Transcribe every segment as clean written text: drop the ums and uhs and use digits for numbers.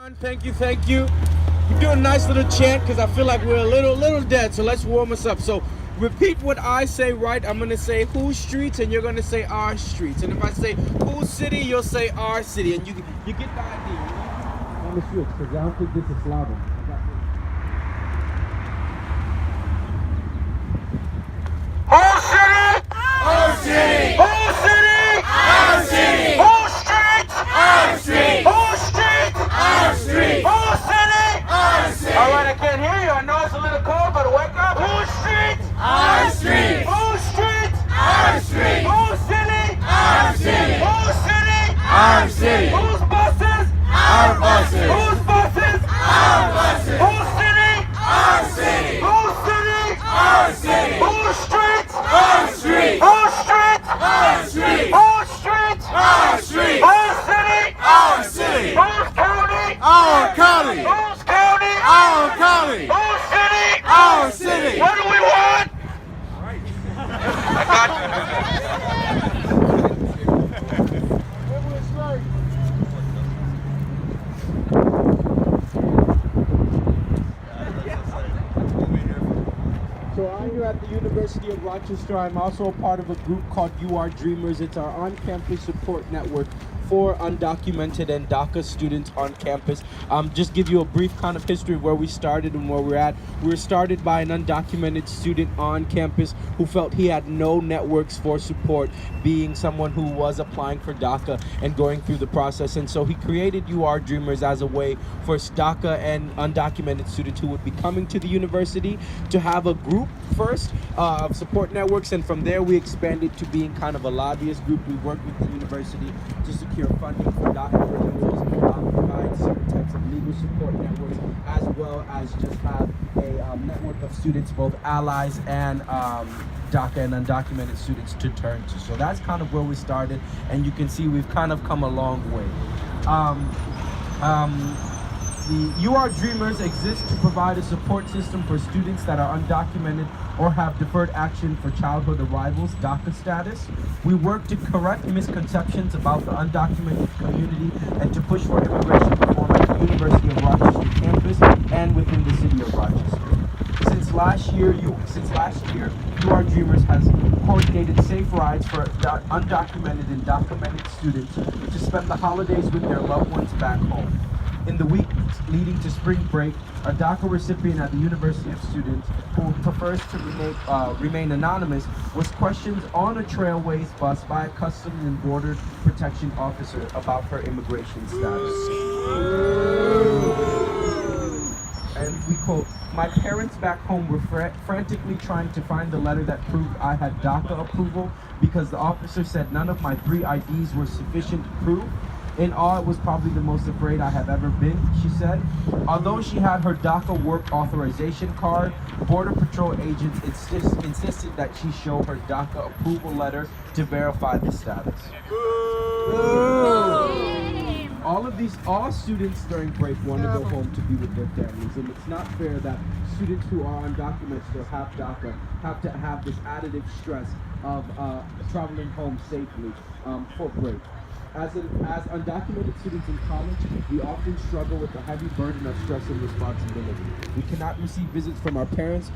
everyone. Thank you, thank you. We do a nice little chant because I feel like we're a little dead. So let's warm us up. So repeat what I say, right? I'm gonna say whose streets, and you're gonna say our streets. And if I say whose city, you'll say our city, and you get the idea. Right? On the switch, because I don't think this is loud enough. Whole city, Our city! whole city, Our city! whole street, Our street! whole street, Our street! whole city. Our city! All right, I can't hear you. I know it's a little cold, but wake up. Whose street? Our street! Whose street? Our street! Whose city? Our city! Whose city? Our city! Whose buses? Our buses! Whose buses? Our buses! Whose city? Our city! Whose city? Our city! Whose street? Our street! Whose street? Our street! Whose street? Our street! Whose city? Our city! Whose county? Our county! Whose county? Our county! Whose city? Our city! What do we want? I got you. So I'm here at the University of Rochester. I'm also a part of a group called You Are Dreamers. It's our on-campus support network for undocumented and DACA students on campus. Just give you a brief kind of history of where we started and where we're at. We were started by an undocumented student on campus who felt he had no networks for support, being someone who was applying for DACA and going through the process. And so he created You Are Dreamers as a way for DACA and undocumented students who would be coming to the university to have a group first of support networks, and from there we expanded to being kind of a lobbyist group. We worked with the university to secure funding for DACA renewals, provide certain types of legal support networks, as well as just have a network of students, both allies and DACA and undocumented students to turn to. So that's kind of where we started, and you can see we've kind of come a long way. The You Are Dreamers exists to provide a support system for students that are undocumented or have deferred action for childhood arrivals, DACA status. We work to correct misconceptions about the undocumented community and to push for immigration reform at the University of Rochester campus and within the city of Rochester. Since last year, You Are Dreamers has coordinated safe rides for undocumented and documented students to spend the holidays with their loved ones back home. In the week leading to spring break, a DACA recipient at the University of Students who prefers to remain anonymous was questioned on a Trailways bus by a Customs and Border Protection officer about her immigration status. And we quote, "My parents back home were frantically trying to find the letter that proved I had DACA approval because the officer said none of my 3 IDs were sufficient to prove. In all, it was probably the most afraid I have ever been," she said. Although she had her DACA work authorization card, Border Patrol agents insisted that she show her DACA approval letter to verify the status. All students during break want to go home to be with their families, and it's not fair that students who are undocumented or have DACA have to have this additive stress of traveling home safely for break. As undocumented students in college, we often struggle with the heavy burden of stress and responsibility. We cannot receive visits from our parents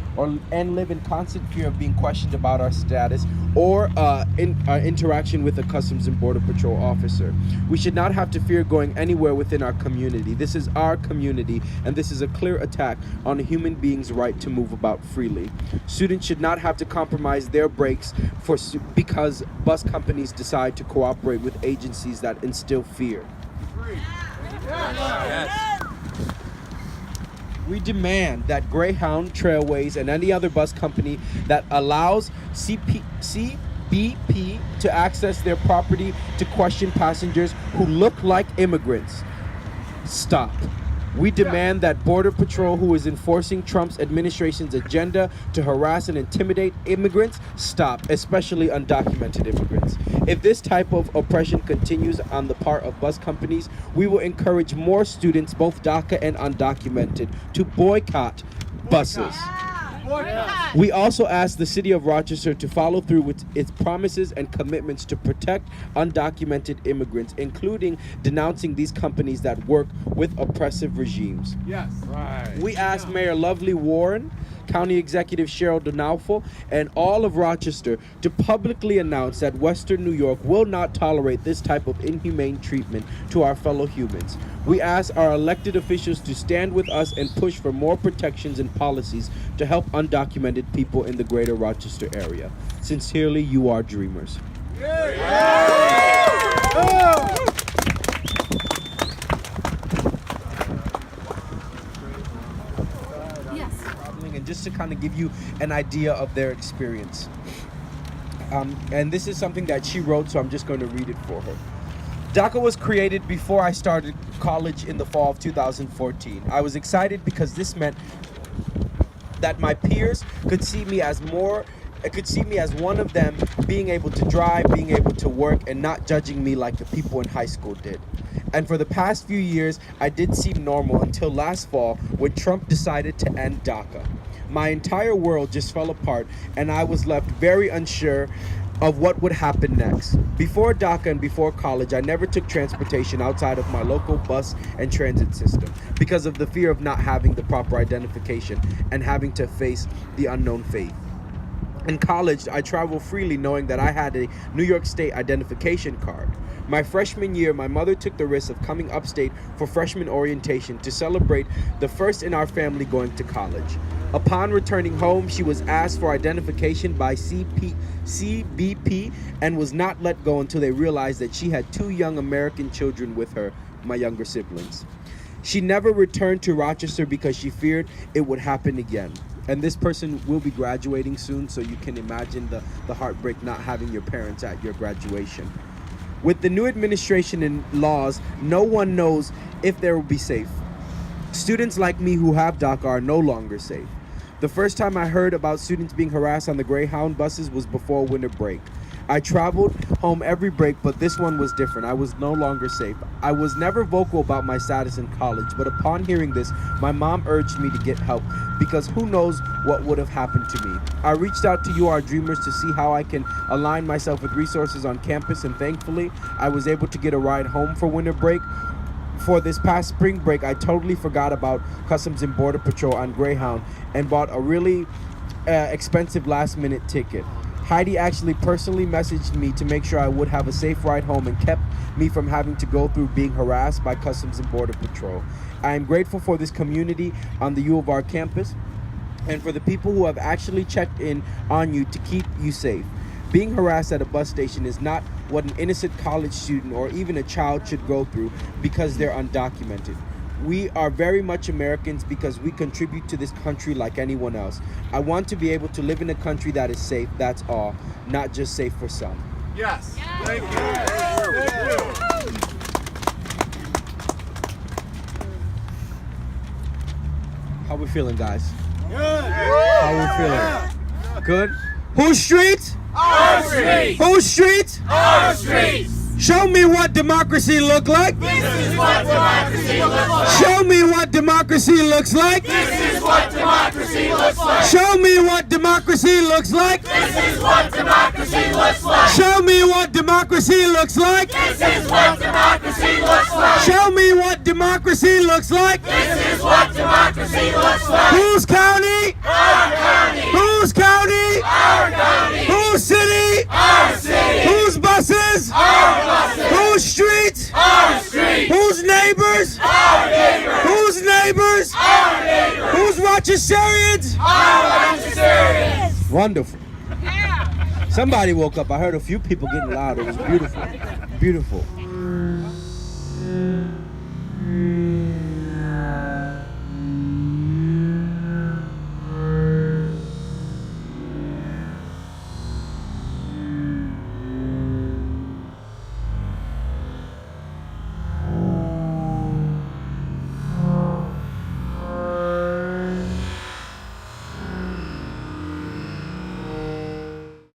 and live in constant fear of being questioned about our status or our interaction with a Customs and Border Patrol officer. We should not have to fear going anywhere within our community. This is our community, and this is a clear attack on a human being's right to move about freely. Students should not have to compromise their breaks because bus companies decide to cooperate with agencies that instill fear. We demand that Greyhound, Trailways, and any other bus company that allows CBP to access their property to question passengers who look like immigrants stop. We demand that Border Patrol, who is enforcing Trump's administration's agenda to harass and intimidate immigrants, stop, especially undocumented immigrants. If this type of oppression continues on the part of bus companies, we will encourage more students, both DACA and undocumented, to boycott buses. We also ask the city of Rochester to follow through with its promises and commitments to protect undocumented immigrants, including denouncing these companies that work with oppressive regimes. Yes. Right. We ask Mayor Lovely Warren, County Executive Cheryl Donaufel, and all of Rochester to publicly announce that Western New York will not tolerate this type of inhumane treatment to our fellow humans. We ask our elected officials to stand with us and push for more protections and policies to help undocumented people in the greater Rochester area. Sincerely, you are dreamers. And just to kind of give you an idea of their experience. And this is something that she wrote, so I'm just going to read it for her. DACA was created before I started college in the fall of 2014. I was excited because this meant that my peers could see me as one of them, being able to drive, being able to work, and not judging me like the people in high school did. And for the past few years, I did seem normal until last fall when Trump decided to end DACA. My entire world just fell apart, and I was left very unsure of what would happen next. Before DACA and before college, I never took transportation outside of my local bus and transit system because of the fear of not having the proper identification and having to face the unknown fate. In college, I traveled freely knowing that I had a New York State identification card. My freshman year, my mother took the risk of coming upstate for freshman orientation to celebrate the first in our family going to college. Upon returning home, she was asked for identification by CBP and was not let go until they realized that she had 2 young American children with her, my younger siblings. She never returned to Rochester because she feared it would happen again. And this person will be graduating soon, so you can imagine the heartbreak not having your parents at your graduation. With the new administration and laws, no one knows if they will be safe. Students like me who have DACA are no longer safe. The first time I heard about students being harassed on the Greyhound buses was before winter break. I traveled home every break, but this one was different. I was no longer safe. I was never vocal about my status in college, but upon hearing this, my mom urged me to get help because who knows what would have happened to me. I reached out to You Are Dreamers to see how I can align myself with resources on campus, and thankfully, I was able to get a ride home for winter break. For this past spring break, I totally forgot about Customs and Border Patrol on Greyhound and bought a really expensive last-minute ticket. Heidi actually personally messaged me to make sure I would have a safe ride home and kept me from having to go through being harassed by Customs and Border Patrol. I am grateful for this community on the U of R campus and for the people who have actually checked in on you to keep you safe. Being harassed at a bus station is not what an innocent college student or even a child should go through because they're undocumented. We are very much Americans because we contribute to this country like anyone else. I want to be able to live in a country that is safe, that's all, not just safe for some. Yes. Thank you. Thank you. How we feeling, guys? Good. How we feeling? Good? Whose street? Our street. Whose street? Our street. Show me what democracy look like. This is what democracy looks like. Show me what democracy looks like. This is what democracy looks like. Show me what democracy looks like. This is what democracy looks like. Show me what democracy looks like. This is what democracy looks like. Show me what democracy looks like. This is what democracy looks like. Whose county? Our county. Whose county? Our county. Whose city? Our city. Whose buses? Our buses. Whose streets? Our street. Whose neighbors? Our neighbors. Whose neighbors? Our neighbors. Whose Rochesterians? Our Rochesterians. Wonderful. Somebody woke up. I heard a few people getting loud. It was beautiful. Beautiful.